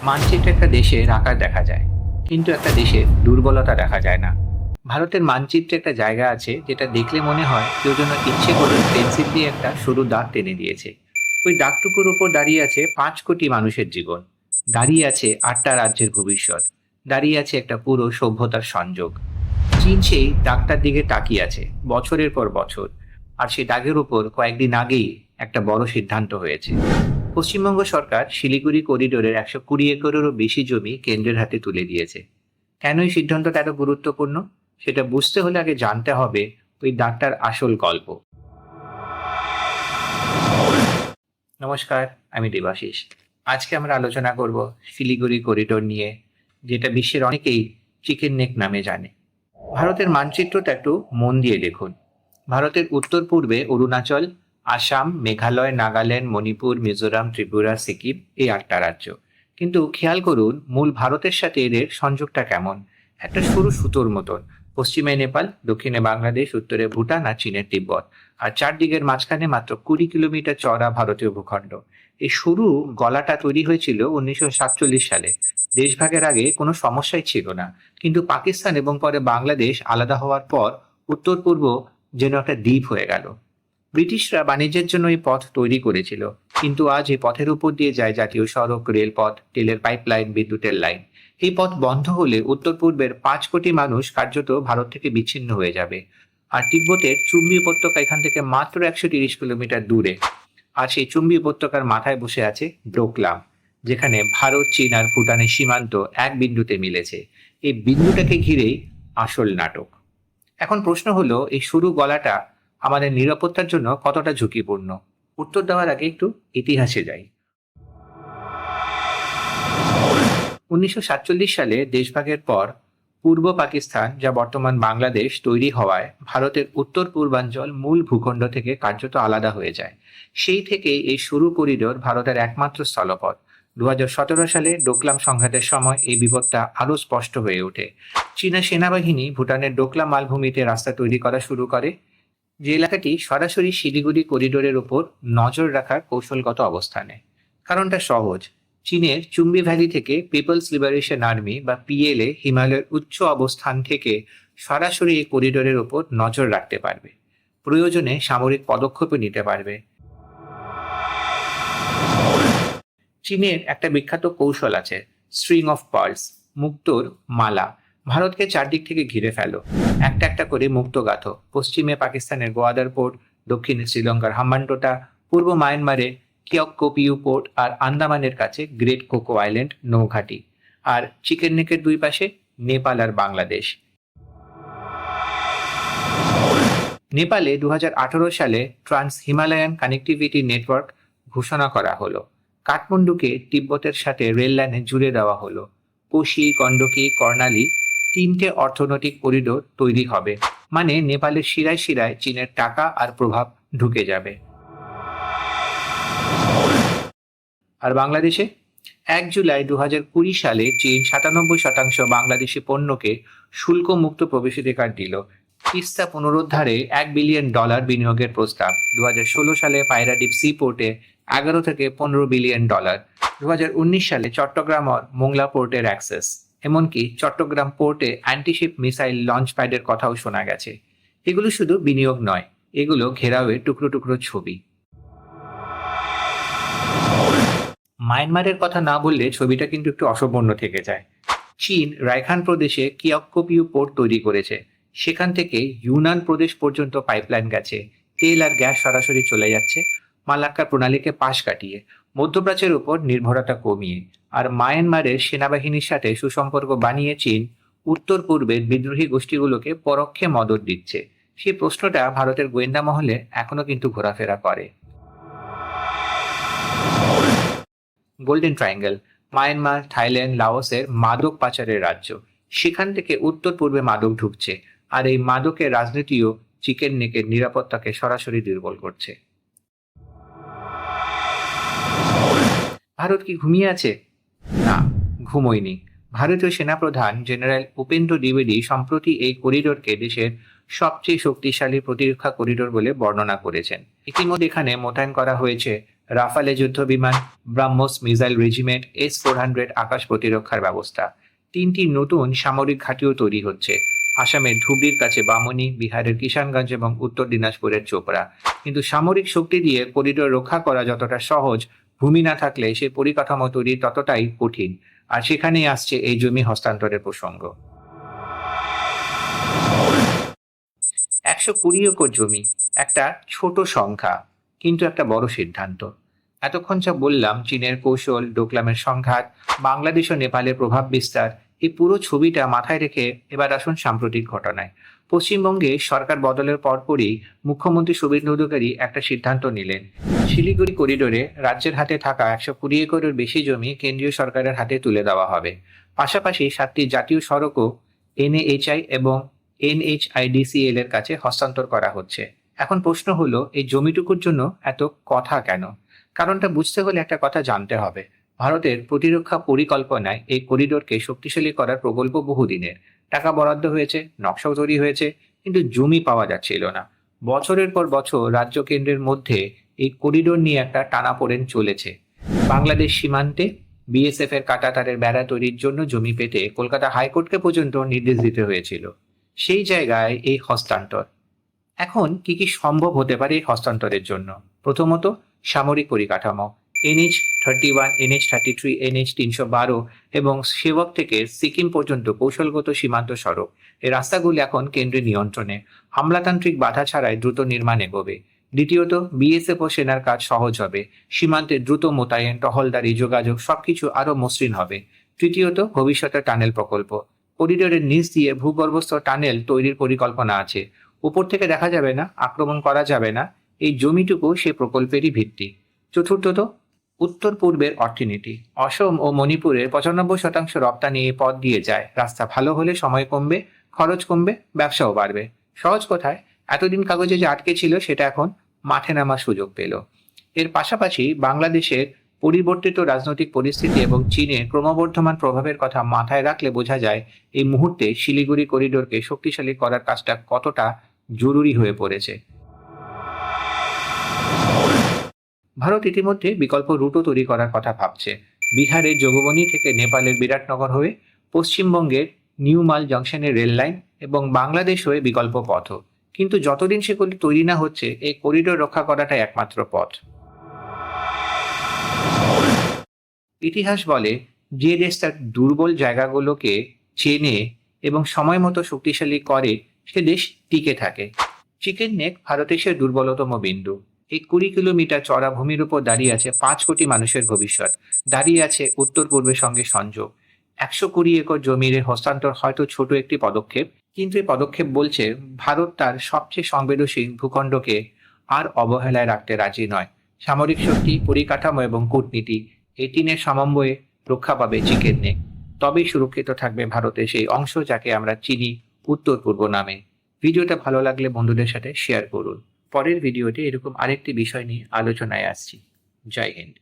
মানচিত্রে একটা দেশের আকার দেখা যায়, কিন্তু একটা দেশের দুর্বলতা দেখা যায় না। ভারতের মানচিত্রে একটা জায়গা আছে যেটা দেখলে মনে হয় কেউ যেন ইচ্ছে করে পেন্সিল দিয়ে একটা সরু দাগ টেনে দিয়েছে। ওই দাগটুকুর উপর দাঁড়িয়ে আছে 5 কোটি মানুষের জীবন, দাঁড়িয়ে আছে 8টা রাজ্যের ভবিষ্যৎ, দাঁড়িয়ে আছে একটা পুরো সভ্যতার সংযোগ। চীন সেই দাগটার দিকে তাকিয়ে আছে বছরের পর বছর। আর সেই দাগের উপর কয়েকদিন আগেই একটা বড় সিদ্ধান্ত হয়েছে। পশ্চিমবঙ্গ সরকার শিলিগুড়ি করিডোরের 120 একরেরও বেশি জমি কেন্দ্রের হাতে তুলে দিয়েছে। কেন এই সিদ্ধান্তটা এত গুরুত্বপূর্ণ সেটা বুঝতে হলে আগে জানতে হবে ওই দাগটার আসল গল্প। নমস্কার, আমি দেবাশিস। আজকে আমরা আলোচনা করব শিলিগুড়ি করিডোর নিয়ে, যেটা বিশ্বের অনেকেই চিকেন নেক নামে জানে। ভারতের মানচিত্রটা একটু মন দিয়ে দেখুন। ভারতের উত্তর পূর্বে অরুণাচল, আসাম, মেঘালয়, নাগাল্যান্ড, মণিপুর, মিজোরাম, ত্রিপুরা, সিকিম, এই 8টা রাজ্য। কিন্তু খেয়াল করুন মূল ভারতের সাথে এদের সংযোগটা কেমন। একটা সরু সুতোর মতন। পশ্চিমে নেপাল, দক্ষিণে বাংলাদেশ, উত্তরে ভুটান আর চীনের তিব্বত। আর চারদিকের মাঝখানে মাত্র 20 কিলোমিটার চওড়া ভারতীয় ভূখণ্ড। এই সরু গলাটা তৈরি হয়েছিল 1947 সালে। দেশভাগের আগে কোনো সমস্যাই ছিল না, কিন্তু পাকিস্তান এবং পরে বাংলাদেশ আলাদা হওয়ার পর উত্তর পূর্ব যেন একটা দ্বীপ হয়ে গেল। ব্রিটিশরা বাণিজ্যের জন্য এই পথ তৈরি করেছিল, কিন্তু আজ এই পথের উপর দিয়ে যায় জাতীয় সড়ক, রেলপথ, তেলের পাইপলাইন, বিদ্যুতের লাইন। এই পথ বন্ধ হলে উত্তর পূর্বের 5 কোটি মানুষ কার্যত ভারত থেকে বিচ্ছিন্ন হয়ে যাবে। আর তিব্বতের চুম্বি উপত্যকা এখান থেকে মাত্র 130 কিলোমিটার দূরে। আর সেই চুম্বি উপত্যকার মাথায় বসে আছে ডোকলাম, যেখানে ভারত, চীন আর ভুটানের সীমান্ত এক বিন্দুতে মিলেছে। এই বিন্দুটাকে ঘিরেই আসল নাটক। এখন প্রশ্ন হলো, এই সরু গলাটা আমাদের নিরাপত্তার জন্য কতটা ঝুঁকিপূর্ণ? উত্তর দেওয়ার আগে একটু ইতিহাসে যাই। 1947 সালে দেশভাগের পর পূর্ব পাকিস্তান, যা বর্তমান বাংলাদেশ, তৈরি হওয়ায় ভারতের উত্তর পূর্বাঞ্চল মূল ভূখণ্ড থেকে কার্যত আলাদা হয়ে যায়। সেই থেকেই এই সরু করিডোর ভারতের একমাত্র স্থলপথ। 2017 সালে ডোকলাম সংঘাতের সময় এই বিপদটা আরও স্পষ্ট হয়ে ওঠে। চীনা সেনাবাহিনী ভুটানের ডোকলাম মালভূমিতে রাস্তা তৈরি করা শুরু করে, যে এলাকাটি সরাসরি শিলিগুড়ি করিডোরের উপর নজর রাখার কৌশলগত অবস্থানে। কারণটা সহজ। চীনের চুম্বি ভ্যালি থেকে পিপলস লিবারেশন আর্মি বা পিএলএ হিমালয়ের উচ্চ অবস্থান থেকে সরাসরি এই করিডোরের উপর নজর রাখতে পারবে, প্রয়োজনে সামরিক পদক্ষেপও নিতে পারবে। চীনের একটা বিখ্যাত কৌশল আছে, স্ট্রিং অফ পার্লস, মুক্তোর মালা। ভারতকে চারদিক থেকে ঘিরে ফেলো, একটা একটা করে মুক্ত গাথো। পশ্চিমে পাকিস্তানের গোয়াদার পোর্ট, দক্ষিণে শ্রীলঙ্কার হাম্বানটোটা, পূর্ব মায়ানমারে কিয়ক্কোপিউ পোর্ট, আর আন্দামানের কাছে গ্রেট কোকো আইল্যান্ড নৌঘাটি। আর চিকেন নেকের দুই পাশে নেপাল আর বাংলাদেশ। নেপালে 2018 সালে ট্রান্স হিমালয়ান কানেক্টিভিটি নেটওয়ার্ক ঘোষণা করা হলো। কাঠমান্ডুকে তিব্বতের সাথে রেল লাইনে জুড়ে দেওয়া হলো। কোশি, গণ্ডকী, কর্ণালী, 3টে অর্থনৈতিক করিডোর তৈরি হবে। মানে নেপালের শিরায় শিরায় চীনের টাকা আর প্রভাব ঢুকে যাবে। আর বাংলাদেশে 1 জুলাই 2020 সালে চীন 97% বাংলাদেশি পণ্যকে শুল্ক মুক্ত প্রবেশাধিকার দিল। তিস্তা পুনরুদ্ধারে $1 বিলিয়ন বিনিয়োগের প্রস্তাব। 2016 সালে পায়রাডিপ সি পোর্টে 11 থেকে 15 বিলিয়ন ডলার। 2019 সালে চট্টগ্রাম আর মোংলা পোর্টের অ্যাক্সেস। এমনকি চট্টগ্রাম পোর্টে অ্যান্টিশিপ মিসাইল লঞ্চ প্যাডের কথাও শোনা গেছে। এগুলো শুধু বিনিয়োগ নয়, এগুলো ঘেরাওয়ের টুকরো টুকরো ছবি। মায়ানমারের কথা না বললে ছবিটা কিন্তু একটু অসম্পূর্ণ থেকে যায়। চীন রাইখান প্রদেশে কিয়ক্কোপিউ পোর্ট তৈরি করেছে। সেখান থেকে ইউনান প্রদেশ পর্যন্ত পাইপলাইন গেছে। তেল আর গ্যাস সরাসরি চলে যাচ্ছে মালাক্কা প্রণালীকে পাশ কাটিয়ে, মধ্যপ্রাচ্যের উপর নির্ভরতা কমিয়ে। আর মায়ানমারের সেনাবাহিনীর সাথে সুসম্পর্ক বানিয়ে চীন উত্তর পূর্বের বিদ্রোহী গোষ্ঠীগুলোকে পরোক্ষে মদত দিচ্ছে। সেই প্রশ্নটা ভারতের গোয়েন্দা মহলে এখনো কিন্তু ঘোরাফেরা করে। গোল্ডেন ট্রায়াঙ্গেল, মায়ানমার, থাইল্যান্ড, লাওসের মাদক পাচারের রাজ্য। সেখান থেকে উত্তর পূর্বে মাদক ঢুকছে, আর এই মাদকের রাজনীতিও চিকেন নেকের নিরাপত্তাকে সরাসরি দুর্বল করছে। ভারত কি ঘুমিয়ে আছে? না, ঘুমোয়নি। ভারতীয় সেনাপ্রধান জেনারেল উপেন্দ্র দ্বিবেদী সম্প্রতি এই করিডোরকে দেশের সবচেয়ে শক্তিশালী প্রতিরক্ষা করিডোর বলে বর্ণনা করেছেন। ইতিমধ্যে এখানে মোতায়েন করা হয়েছে রাফালে যুদ্ধ বিমান, ব্রাহ্মোস মিসাইল রেজিমেন্ট, S-400 আকাশ প্রতিরক্ষার ব্যবস্থা। 3টি নতুন সামরিক ঘাঁটিও তৈরি হচ্ছে, আসামের ধুবড়ির কাছে বামনি, বিহারের কিষানগঞ্জ এবং উত্তর দিনাজপুরের চোপড়া। কিন্তু সামরিক শক্তি দিয়ে করিডোর রক্ষা করা যতটা সহজ, ভূমি না থাকলে সেই পরিকাঠামো তৈরি ততটাই কঠিন। আর সেখানেই আসছে এই জমি হস্তান্তরের প্রসঙ্গ। 120 একর জমি একটা ছোট সংখ্যা, কিন্তু একটা বড় সিদ্ধান্ত। এতক্ষণ যা বললাম, চীনের কৌশল, ডোকলামের সংঘাত, বাংলাদেশ ও নেপালের প্রভাব বিস্তার, এই পুরো ছবিটা মাথায় রেখে এবার আসুন সাম্প্রতিক ঘটনায়। পশ্চিমবঙ্গে সরকার বদলের পরপরই মুখ্যমন্ত্রী শুভেন্দু অধিকারী একটা সিদ্ধান্ত নিলেন। শিলিগুড়ি করিডোরে রাজ্যের হাতে থাকা 120 একরের বেশি জমি কেন্দ্রীয় সরকারের হাতে তুলে দেওয়া হবে। পাশাপাশি 7টি জাতীয় সড়কও NHAI এবং NHIDCL এর কাছে হস্তান্তর করা হচ্ছে। এখন প্রশ্ন হলো, এই জমিটুকুর জন্য এত কথা কেন? কারণটা বুঝতে হলে একটা কথা জানতে হবে। ভারতের প্রতিরক্ষা পরিকল্পনায় এই করিডোরকে শক্তিশালী করার প্রকল্প বহুদিনের। টাকা বরাদ্দ হয়েছে, নকশাও তৈরি হয়েছে, কিন্তু জমি পাওয়া যাচ্ছিল না। বছরের পর বছর রাজ্য কেন্দ্রের মধ্যে এই করিডোর নিয়ে একটা টানাপোড়েন চলেছে। বাংলাদেশ সীমান্তে BSF এর কাঁটাতারের বেড়া তৈরির জন্য জমি পেতে কলকাতা হাইকোর্টকে পর্যন্ত নির্দেশ দিতে হয়েছিল। সেই জায়গায় এই হস্তান্তর। এখন কি কি সম্ভব হতে পারে এই হস্তান্তরের জন্য? প্রথমত, সামরিক পরিকাঠামো। NH-31, NH-33, NH-312 এবং সেবক থেকে সিকিম পর্যন্ত কৌশলগত সীমান্ত সড়ক। এই রাস্তাগুলি এখন কেন্দ্রের নিয়ন্ত্রণে, আমলাতান্ত্রিক বাধা ছাড়াই দ্রুত নির্মাণ এগোবে। দ্বিতীয়ত, BSF ও সেনার কাজ সহজ হবে, সীমান্তে দ্রুত মোতায়েন, টহলদারি, যোগাযোগ সবকিছু আরো মসৃণ হবে। তৃতীয়ত, ভবিষ্যতের টানেল প্রকল্প। করিডোরের নিচ দিয়ে ভূগর্ভস্থ টানেল তৈরির পরিকল্পনা আছে। উপর থেকে দেখা যাবে না, আক্রমণ করা যাবে না। এই জমিটুকু সে প্রকল্পেরই ভিত্তি। চতুর্থত, উত্তর পূর্বের অর্থনীতি। অসম ও মণিপুরের 95% রপ্তানি এই পথ দিয়ে যায়। রাস্তা ভালো হলে সময় কমবে, খরচ কমবে, ব্যবসাও বাড়বে। সহজ কথায়, এতদিন কাগজে যে আটকে ছিল সেটা এখন মাঠে নামার সুযোগ পেল। এর পাশাপাশি বাংলাদেশের পরিবর্তিত রাজনৈতিক পরিস্থিতি এবং চীনের ক্রমবর্ধমান প্রভাবের কথা মাথায় রাখলে বোঝা যায় এই মুহূর্তে শিলিগুড়ি করিডোরকে শক্তিশালী করার কাজটা কতটা জরুরি হয়ে পড়েছে। ভারত ইতিমধ্যে বিকল্প রুটও তৈরি করার কথা ভাবছে। বিহারের যোগবনী থেকে নেপালের বিরাটনগর হয়ে পশ্চিমবঙ্গের নিউমাল জংশনের রেল লাইন এবং বাংলাদেশ হয়ে বিকল্প পথও। কিন্তু যতদিন সেগুলি তৈরি না হচ্ছে, এই করিডোর রক্ষা করাটাই একমাত্র পথ। ইতিহাস বলে, যে দেশ তার দুর্বল জায়গাগুলোকে চেনে এবং সময় মতো শক্তিশালী করে, সে দেশ টিকে থাকে। চিকেন নেক ভারতের সে দুর্বলতম বিন্দু। এই 20 কিলোমিটার চড়া ভূমির উপর দাঁড়িয়ে আছে 5 কোটি মানুষের ভবিষ্যৎ, দাঁড়িয়ে আছে উত্তর পূর্বের সঙ্গে সংযোগ। 120 একর জমির হস্তান্তর হয়তো ছোট একটি পদক্ষেপ, কিন্তু এই পদক্ষেপ বলছে ভারত তার সবচেয়ে সংবেদনশীল ভূখণ্ডকে আর অবহেলায় রাখতে রাজি নয়। সামরিক শক্তি, পরিকাঠামো এবং কূটনীতি, এই তিনের সমন্বয়ে রক্ষা পাবে চিকেন নেক। তবেই সুরক্ষিত থাকবে ভারতের সেই অংশ যাকে আমরা চিনি উত্তর পূর্ব নামে। ভিডিওটা ভালো লাগলে বন্ধুদের সাথে শেয়ার করুন। পরের ভিডিওতে এরকম আরেকটি বিষয় নিয়ে আলোচনায় আসছি। জয় হিন্দ।